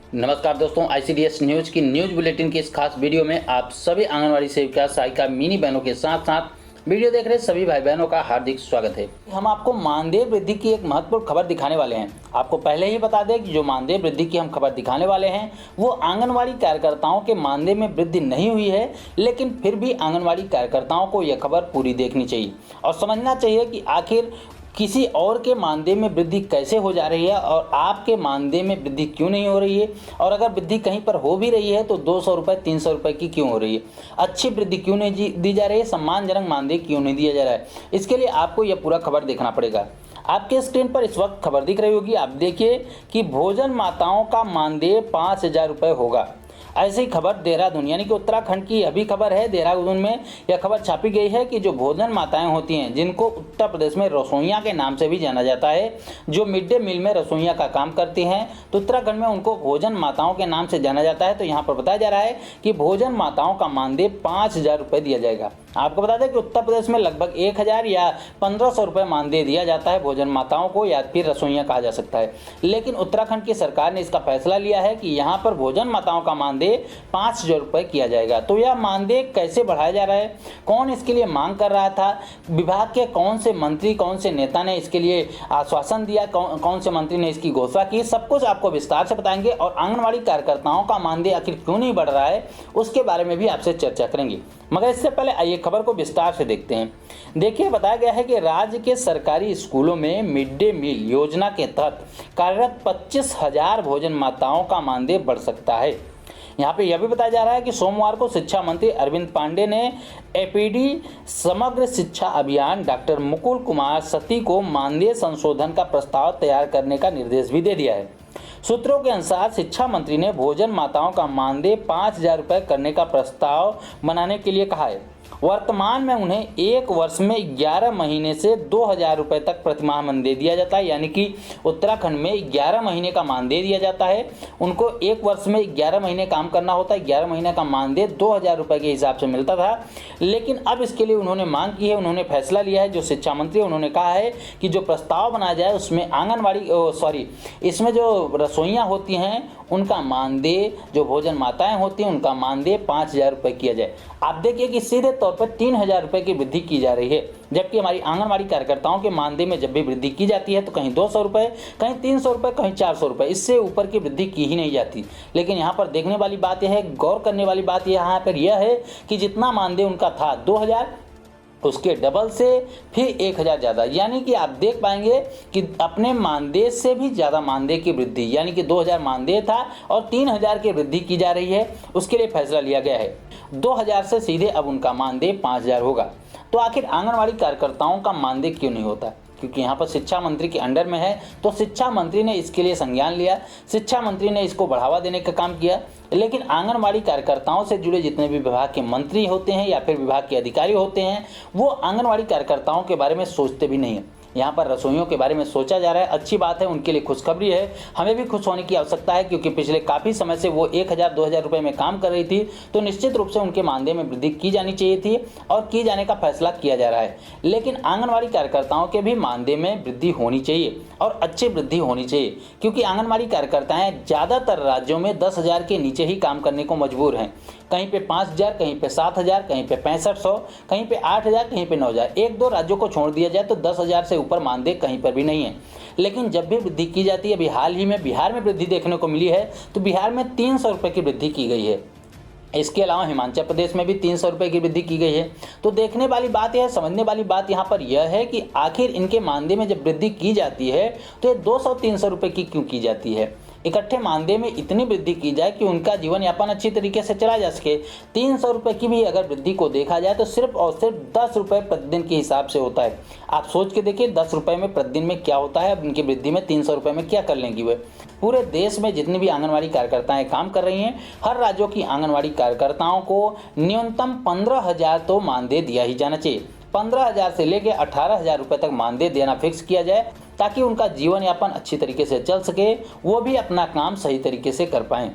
नमस्कार दोस्तों, ICDS news की न्यूज बुलेटिन की इस खास वीडियो में आप सभी आंगनवाड़ी सेविका सहायिका मिनी बहनों के साथ साथ वीडियो देख रहे सभी भाई बहनों का हार्दिक स्वागत है। हम आपको मानदेय वृद्धि की एक महत्वपूर्ण खबर दिखाने वाले हैं। आपको पहले ही बता दें कि जो मानदेय वृद्धि की हम खबर दिखाने वाले हैं वो आंगनवाड़ी कार्यकर्ताओं के मानदेय में वृद्धि नहीं हुई है, लेकिन फिर भी आंगनवाड़ी कार्यकर्ताओं को यह खबर पूरी देखनी चाहिए और समझना चाहिए कि आखिर किसी और के मानदेय में वृद्धि कैसे हो जा रही है और आपके मानदेय में वृद्धि क्यों नहीं हो रही है, और अगर वृद्धि कहीं पर हो भी रही है तो 200 रुपये 300 रुपये की क्यों हो रही है, अच्छी वृद्धि क्यों नहीं दी जा रही है, सम्मानजनक मानदेय क्यों नहीं दिया जा रहा है। इसके लिए आपको यह पूरा खबर देखना पड़ेगा। आपके स्क्रीन पर इस वक्त खबर दिख रही होगी, आप देखिए कि भोजन माताओं का मानदेय 5,000 रुपये होगा। ऐसी खबर देहरादून यानी कि उत्तराखंड की अभी खबर है। देहरादून में यह खबर छापी गई है कि जो भोजन माताएं होती हैं, जिनको उत्तर प्रदेश में रसोइया के नाम से भी जाना जाता है, जो मिड डे मील में रसोइया का काम करती हैं, तो उत्तराखंड में उनको भोजन माताओं के नाम से जाना जाता है। तो यहाँ पर बताया जा रहा है कि भोजन माताओं का मानदेय 5,000 रुपये दिया जाएगा। आपको बता दें कि उत्तर प्रदेश में लगभग 1,000 या 1,500 रुपये मानदेय दिया जाता है भोजन माताओं को, या फिर रसोइया कहा जा सकता है। लेकिन उत्तराखंड की सरकार ने इसका फैसला लिया है कि यहाँ पर भोजन माताओं का मानदेय 5,000 रुपये किया जाएगा। तो यह मानदेय कैसे बढ़ाया जा रहा है, कौन इसके लिए मांग कर रहा था, विभाग के कौन से मंत्री कौन से नेता ने इसके लिए आश्वासन दिया, कौन से मंत्री ने इसकी घोषणा की, सब कुछ आपको विस्तार से बताएंगे। और आंगनवाड़ी कार्यकर्ताओं का मानदेय आखिर क्यों नहीं बढ़ रहा है उसके बारे में भी आपसे चर्चा करेंगे। मगर इससे पहले आइए खबर को विस्तार से देखते हैं। देखिए, बताया गया है कि राज्य के सरकारी स्कूलों में मिड डे मील योजना के तहत कार्यरत 25,000 भोजन माताओं का मानदेय बढ़ सकता है। यहाँ पे यह भी बताया जा रहा है कि सोमवार को शिक्षा मंत्री अरविंद पांडे ने एपीडी समग्र शिक्षा अभियान डॉक्टर मुकुल कुमार सती को मानदेय संशोधन का प्रस्ताव तैयार करने का निर्देश भी दे दिया है। सूत्रों के अनुसार शिक्षा मंत्री ने भोजन माताओं का मानदेय 5,000 रुपये करने का प्रस्ताव बनाने के लिए कहा है। वर्तमान में उन्हें एक वर्ष में 11 महीने से 2,000 रुपये तक प्रतिमाह मानदेय दिया जाता है। यानी कि उत्तराखंड में 11 महीने का मानदेय दिया जाता है। उनको एक वर्ष में 11 महीने काम करना होता है। 11 महीने का मानदेय 2,000 रुपये के हिसाब से मिलता था। लेकिन अब इसके लिए उन्होंने मांग की है, उन्होंने फैसला लिया है। जो शिक्षा मंत्री उन्होंने कहा है कि जो प्रस्ताव बनाया जाए उसमें इसमें जो रसोइयाँ होती हैं उनका मानदेय, जो भोजन माताएं होती हैं उनका मानदेय 5,000 रुपये किया जाए। आप देखिए कि सीधे तौर पर 3,000 रुपये की वृद्धि की जा रही है, जबकि हमारी आंगनवाड़ी कार्यकर्ताओं के मानदेय में जब भी वृद्धि की जाती है तो कहीं 200 रुपये, कहीं 300 रुपये, कहीं 400 रुपये, इससे ऊपर की वृद्धि की ही नहीं जाती। लेकिन यहाँ पर देखने वाली बात यह है, गौर करने वाली बात यहाँ पर यह है कि जितना मानदेय उनका था 2,000, उसके डबल से फिर 1,000 ज़्यादा, यानी कि आप देख पाएंगे कि अपने मानदेय से भी ज़्यादा मानदेय की वृद्धि, यानी कि 2,000 मानदेय था और 3,000 की वृद्धि की जा रही है। उसके लिए फैसला लिया गया है 2,000 से सीधे अब उनका मानदेय 5,000 होगा। तो आखिर आंगनवाड़ी कार्यकर्ताओं का मानदेय क्यों नहीं होता? क्योंकि यहाँ पर शिक्षा मंत्री के अंडर में है, तो शिक्षा मंत्री ने इसके लिए संज्ञान लिया, शिक्षा मंत्री ने इसको बढ़ावा देने का काम किया। लेकिन आंगनवाड़ी कार्यकर्ताओं से जुड़े जितने भी विभाग के मंत्री होते हैं या फिर विभाग के अधिकारी होते हैं, वो आंगनवाड़ी कार्यकर्ताओं के बारे में सोचते भी नहीं हैं। यहाँ पर रसोइयों के बारे में सोचा जा रहा है, अच्छी बात है, उनके लिए खुशखबरी है। हमें भी खुश होने की आवश्यकता है, क्योंकि पिछले काफ़ी समय से वो 1,000-2,000 रुपये में काम कर रही थी, तो निश्चित रूप से उनके मानदेय में वृद्धि की जानी चाहिए थी और की जाने का फैसला किया जा रहा है। लेकिन आंगनवाड़ी कार्यकर्ताओं के भी मानदेय में वृद्धि होनी चाहिए और अच्छी वृद्धि होनी चाहिए, क्योंकि आंगनवाड़ी कार्यकर्ताएँ ज़्यादातर राज्यों में 10,000 के नीचे ही काम करने को मजबूर हैं। कहीं पे 5,000, कहीं पे 7,000, कहीं पे 6,500, कहीं पे 8,000, कहीं पे 9,000। 1-2 राज्यों को छोड़ दिया जाए तो 10,000 से ऊपर मानदेय कहीं पर भी नहीं है। लेकिन जब भी वृद्धि की जाती है, अभी हाल ही में बिहार में वृद्धि देखने को मिली है, तो बिहार में 300 रुपये की वृद्धि की गई है। इसके अलावा हिमाचल प्रदेश में भी 300 रुपये की वृद्धि की गई है। तो देखने वाली बात यह है, समझने वाली बात यहाँ पर यह है कि आखिर इनके मानदेय में जब वृद्धि की जाती है तो ये 200-300 रुपये की क्यों की जाती है। इकट्ठे मानदेय में इतनी वृद्धि की जाए कि उनका जीवन यापन अच्छी तरीके से चला जा सके। 300 रुपये की भी अगर वृद्धि को देखा जाए तो सिर्फ और सिर्फ 10 रुपये प्रतिदिन के हिसाब से होता है। आप सोच के देखिए 10 रुपये में प्रतिदिन में क्या होता है, अब इनकी वृद्धि में 300 रुपये में क्या कर लेंगी वे। पूरे देश में जितनी भी आंगनवाड़ी कार्यकर्ताएं काम कर रही हैं, हर राज्यों की आंगनवाड़ी कार्यकर्ताओं को न्यूनतम 15,000 तो मानदेय दिया ही जाना चाहिए। 15,000 से लेकर 18,000 रुपये तक मानदेय देना फिक्स किया जाए, ताकि उनका जीवन यापन अच्छी तरीके से चल सके, वो भी अपना काम सही तरीके से कर पाएँ।